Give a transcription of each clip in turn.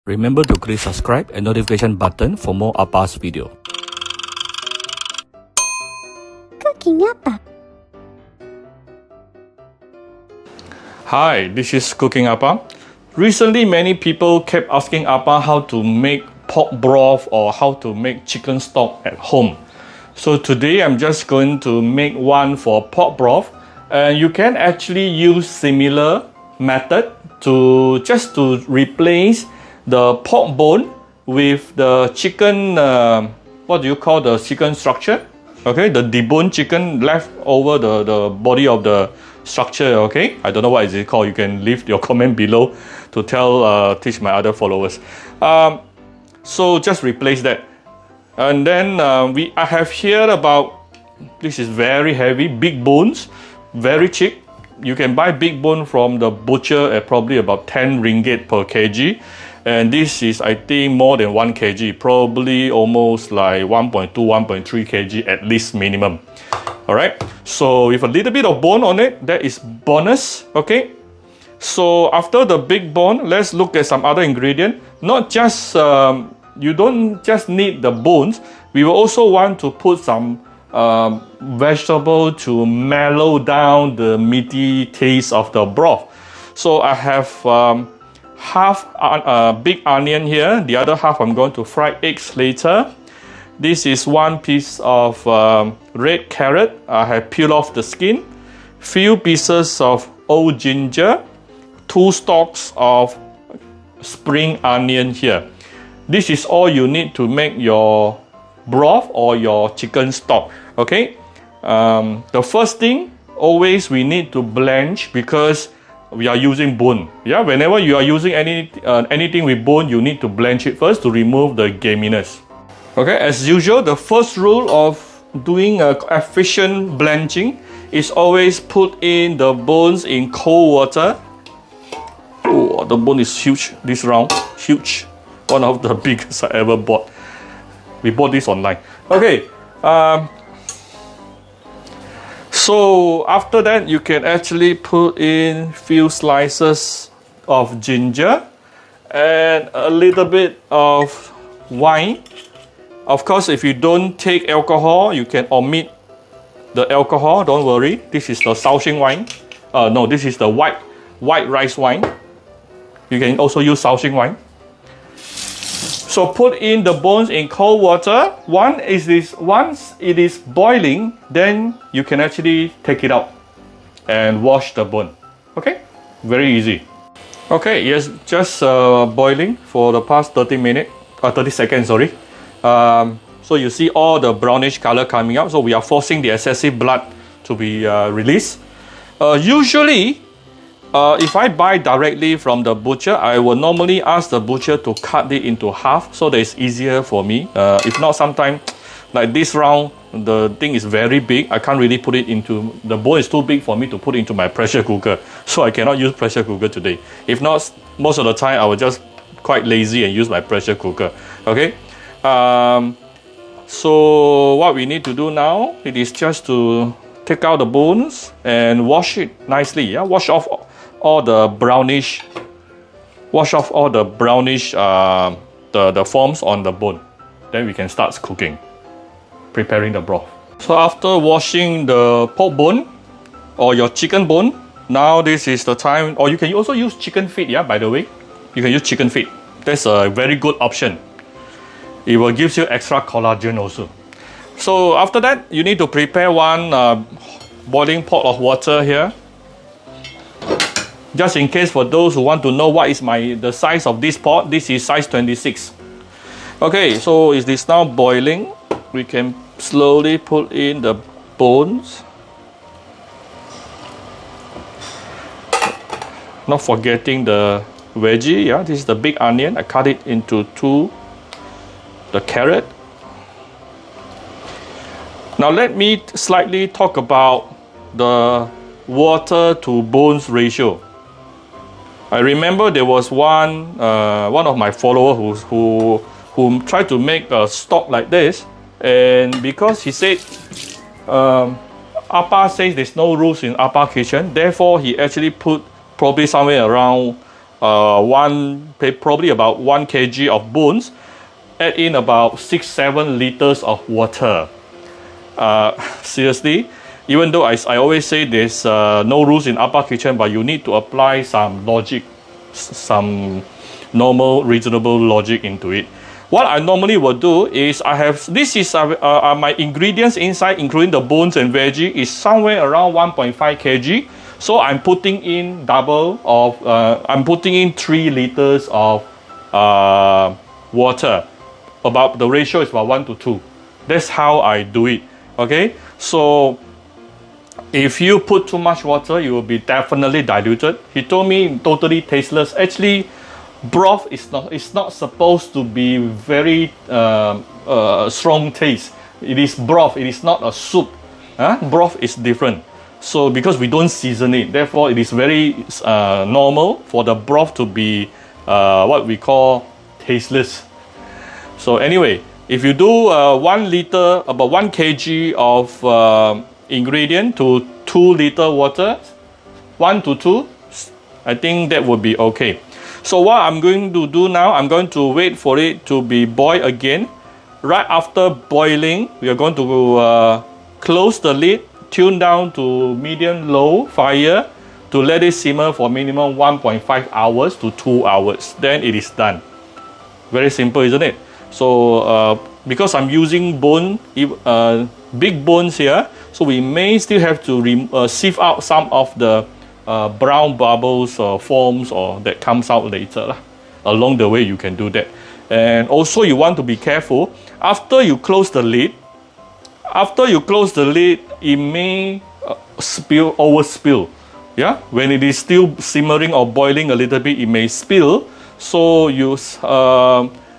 Remember to click subscribe and notification button for more Appa's video. Cooking Appa. Hi, this is Cooking Appa. Recently, many people kept asking Appa how to make pork broth or how to make chicken stock at home. So today I'm just going to make one for pork broth, and you can actually use similar method to replace the pork bone with the chicken, what do you call the chicken structure? Okay, the deboned chicken left over the body of the structure. Okay, I don't know what is it called. You can leave your comment below to teach my other followers. So just replace that, and then I have here about, this is very heavy, big bones, very cheap. You can buy big bone from the butcher at probably about 10 ringgit per kg. And this is, I think, more than 1 kg, probably almost like 1.2, 1.3 kg at least minimum. All right, so with a little bit of bone on it, that is bonus. Okay, so after the big bone, let's look at some other ingredient. Not just, you don't just need the bones. We will also want to put some vegetable to mellow down the meaty taste of the broth. So I have half big onion here. The other half I'm going to fry eggs later. This is one piece of red carrot. I have peeled off the skin. Few pieces of old ginger. 2 stalks of spring onion here. This is all you need to make your broth or your chicken stock. Okay, the first thing, always we need to blanch because we are using bone. Yeah, whenever you are using anything with bone, you need to blanch it first to remove the gaminess. Okay, as usual, the first rule of doing a efficient blanching is always put in the bones in cold water. Oh, the bone is huge. This round, huge. One of the biggest I ever bought. We bought this online. Okay, so after that, you can actually put in few slices of ginger and a little bit of wine. Of course, if you don't take alcohol, you can omit the alcohol. Don't worry. This is the Shaoxing wine. No, this is the white rice wine. You can also use Shaoxing wine. So put in the bones in cold water. Once it is boiling, then you can actually take it out and wash the bone. Okay, very easy. Okay, yes, just boiling for the past 30 seconds, sorry. So you see all the brownish color coming out. So we are forcing the excessive blood to be released. Usually, if I buy directly from the butcher, I will normally ask the butcher to cut it into half so that it's easier for me. If not, sometimes like this round, the thing is very big. I can't really put it into, the bowl is too big for me to put into my pressure cooker. So I cannot use pressure cooker today. If not, most of the time I will just quite lazy and use my pressure cooker. Okay. So what we need to do now, it is just to take out the bones and wash it nicely. Yeah, wash off all the brownish, the forms on the bone. Then we can start cooking, preparing the broth. So after washing the pork bone or your chicken bone, now this is the time, or you can also use chicken feet. Yeah, by the way, you can use chicken feet. That's a very good option. It will give you extra collagen also. So after that, you need to prepare one boiling pot of water here. Just in case, for those who want to know what is the size of this pot, this is size 26. Okay, so is this now boiling? We can slowly put in the bones. Not forgetting the veggie. Yeah, this is the big onion. I cut it into 2. The carrot. Now let me slightly talk about the water to bones ratio. I remember there was one of my followers who tried to make a stock like this, and because he said Appa says there's no rules in Appa kitchen, therefore he actually put probably somewhere around probably about 1 kg of bones, add in about 6-7 liters of water. Seriously, even though I always say there's no rules in Appa kitchen, but you need to apply some logic, some normal, reasonable logic into it. What I normally will do is this is my ingredients inside, including the bones and veggie, is somewhere around 1.5 kg. So I'm putting in I'm putting in 3 liters of water. About the ratio is about 1 to 2. That's how I do it. Okay, so if you put too much water, you will be definitely diluted. He told me totally tasteless. Actually, broth is not supposed to be very strong taste. It is broth. It is not a soup. Broth is different. So because we don't season it, therefore it is very normal for the broth to be what we call tasteless. So anyway, if you do 1 liter, about 1 kg of ingredient to 2 liter water, 1 to 2, I think that would be okay. So what I'm going to do now, I'm going to wait for it to be boiled again. Right after boiling, we are going to close the lid, tune down to medium-low fire to let it simmer for minimum 1.5 hours to 2 hours. Then it is done. Very simple, isn't it? So because I'm using big bones here, so we may still have to sieve out some of the brown bubbles or foams that comes out later. Along the way, you can do that. And also you want to be careful. After you close the lid, it may overspill. Yeah, when it is still simmering or boiling a little bit, it may spill. So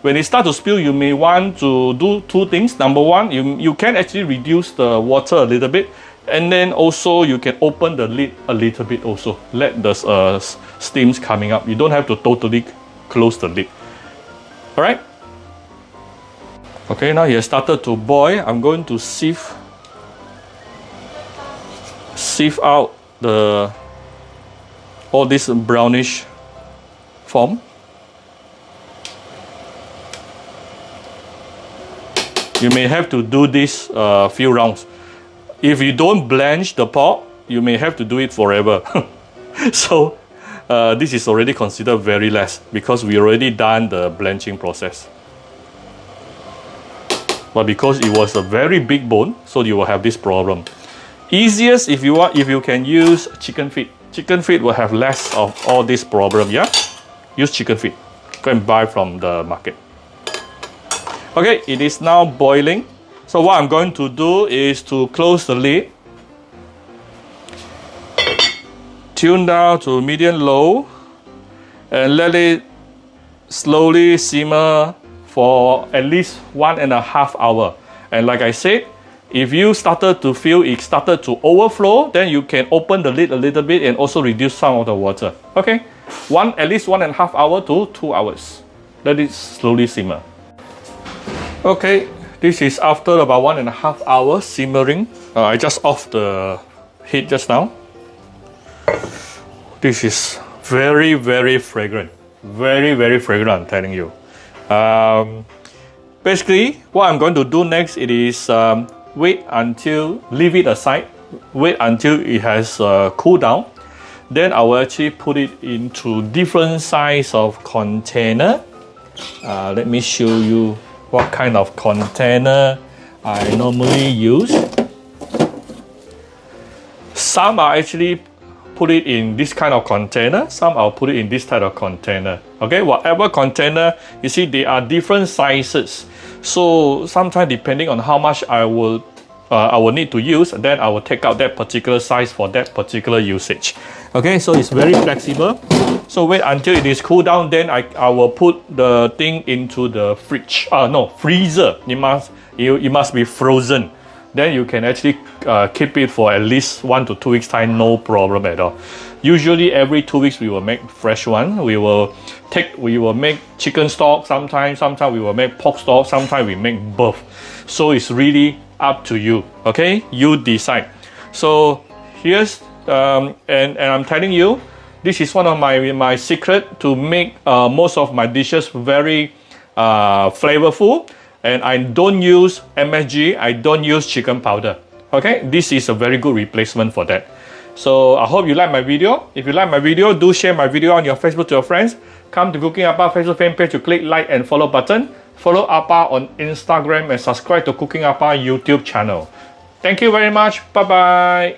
when it starts to spill, you may want to do 2 things. Number 1, you can actually reduce the water a little bit, and then also you can open the lid a little bit also. Let the steams coming up. You don't have to totally close the lid. All right. Okay, now it has started to boil. I'm going to sieve out all this brownish foam. You may have to do this few rounds. If you don't blanch the pork, you may have to do it forever. So this is already considered very less because we already done the blanching process. But because it was a very big bone, so you will have this problem. Easiest if you can use chicken feet. Chicken feet will have less of all this problem. Yeah, use chicken feet. Go and buy from the market. Okay, it is now boiling. So what I'm going to do is to close the lid, tune down to medium-low, and let it slowly simmer for at least 1.5 hours. And like I said, if you started to feel it started to overflow, then you can open the lid a little bit and also reduce some of the water. Okay, at least 1.5 hours to 2 hours. Let it slowly simmer. Okay, this is after about 1.5 hours simmering. I just off the heat just now. This is very, very fragrant. Very, very fragrant, I'm telling you. Basically, what I'm going to do next is leave it aside, wait until it has cooled down. Then I will actually put it into different size of container. Let me show you what kind of container I normally use. Some are actually put it in this kind of container, some I'll put it in this type of container. Okay, whatever container, you see they are different sizes. So sometimes depending on how much I will need to use, then I will take out that particular size for that particular usage. Okay, so it's very flexible. So wait until it is cooled down, then I will put the thing into the freezer. It must be frozen. Then you can actually keep it for at least 1 to 2 weeks time, no problem at all. Usually every 2 weeks we will make fresh one. We will make chicken stock sometimes we will make pork stock, sometimes we make both. So it's really up to you. Okay, you decide. So here's and I'm telling you, This is one of my secret to make most of my dishes very flavorful. And I don't use MSG, I don't use chicken powder. Okay, this is a very good replacement for that. So I hope you like my video. If you like my video, do share my video on your Facebook to your friends. Come to Cooking Appa Facebook fan page to click like and follow button. Follow Appa on Instagram and subscribe to Cooking Appa YouTube channel. Thank you very much. Bye bye.